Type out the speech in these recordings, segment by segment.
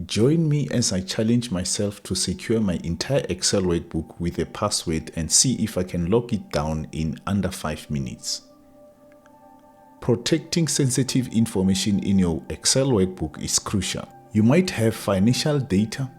Join me as I challenge myself to secure my entire Excel workbook with a password and see if I can lock it down in under 5 minutes. Protecting sensitive information in your Excel workbook is crucial. You might have financial data,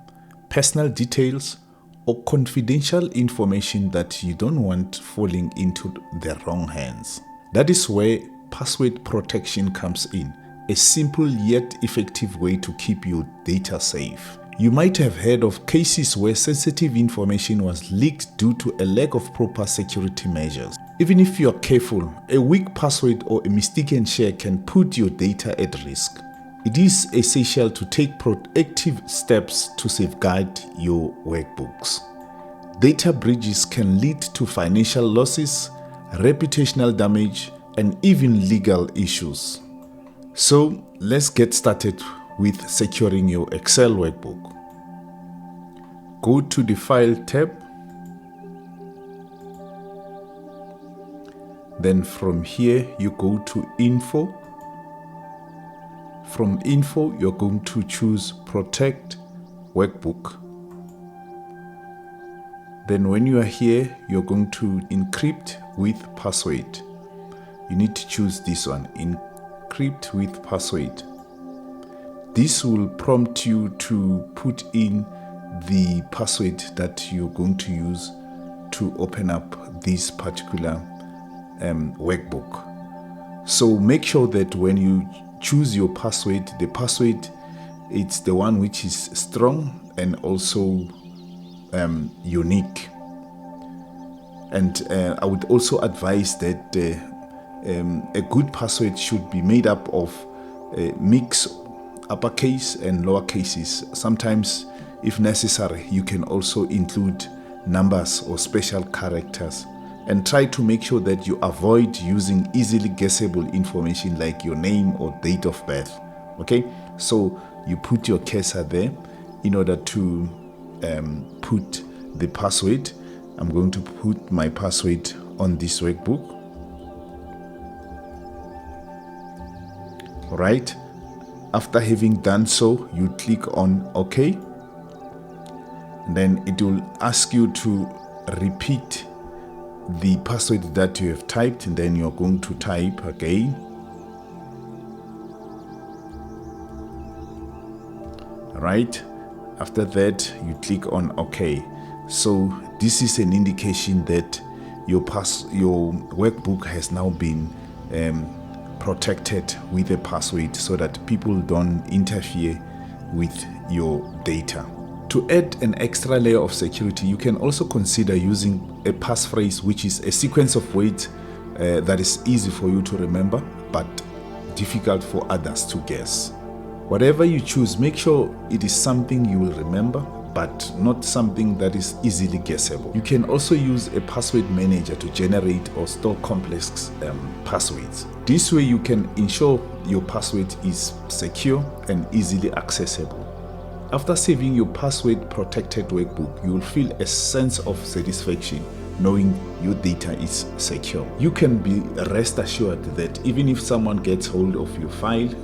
personal details, or confidential information that you don't want falling into the wrong hands. That is where password protection comes in, a simple yet effective way to keep your data safe. You might have heard of cases where sensitive information was leaked due to a lack of proper security measures. Even if you are careful, a weak password or a mistaken share can put your data at risk. It is essential to take proactive steps to safeguard your workbooks. Data breaches can lead to financial losses, reputational damage, and even legal issues. So let's get started with securing your Excel workbook. Go to the File tab. Then from here, you go to Info. From Info, you're going to choose Protect Workbook. Then when you are here, you're going to encrypt with password. You need to choose this one, encrypt with password. This will prompt you to put in the password that you're going to use to open up this particular workbook. So make sure that when you choose your password, the password, it's the one which is strong and also unique. And I would also advise that a good password should be made up of a mix uppercase and lower cases. Sometimes, if necessary, you can also include numbers or special characters, and try to make sure that you avoid using easily guessable information like your name or date of birth. Okay, so you put your cursor there in order to put the password. I'm going to put my password on this workbook. All right, after having done so, you click on OK. Then it will ask you to repeat the password that you have typed, and then you're going to type again. All right, after that, you click on OK. So this is an indication that your workbook has now been protected with a password so that people don't interfere with your data. To add an extra layer of security, you can also consider using a passphrase, which is a sequence of words that is easy for you to remember but difficult for others to guess. Whatever you choose, make sure it is something you will remember but not something that is easily guessable. You can also use a password manager to generate or store complex passwords. This way you can ensure your password is secure and easily accessible. After saving your password protected workbook, you will feel a sense of satisfaction knowing your data is secure. You can be rest assured that even if someone gets hold of your file,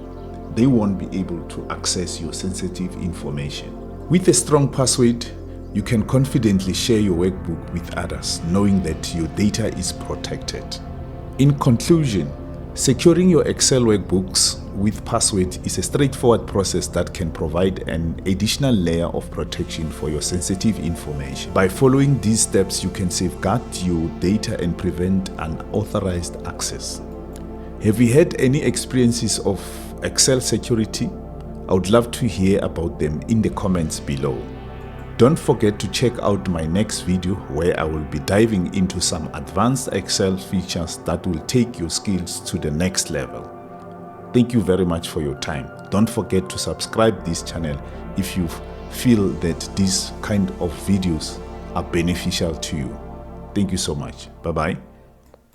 they won't be able to access your sensitive information. With a strong password, you can confidently share your workbook with others, knowing that your data is protected. In conclusion, securing your Excel workbooks with password is a straightforward process that can provide an additional layer of protection for your sensitive information. By following these steps, you can safeguard your data and prevent unauthorized access. Have you had any experiences of Excel security? I would love to hear about them in the comments below. Don't forget to check out my next video where I will be diving into some advanced Excel features that will take your skills to the next level. Thank you very much for your time. Don't forget to subscribe this channel if you feel that these kind of videos are beneficial to you. Thank you so much. Bye-bye.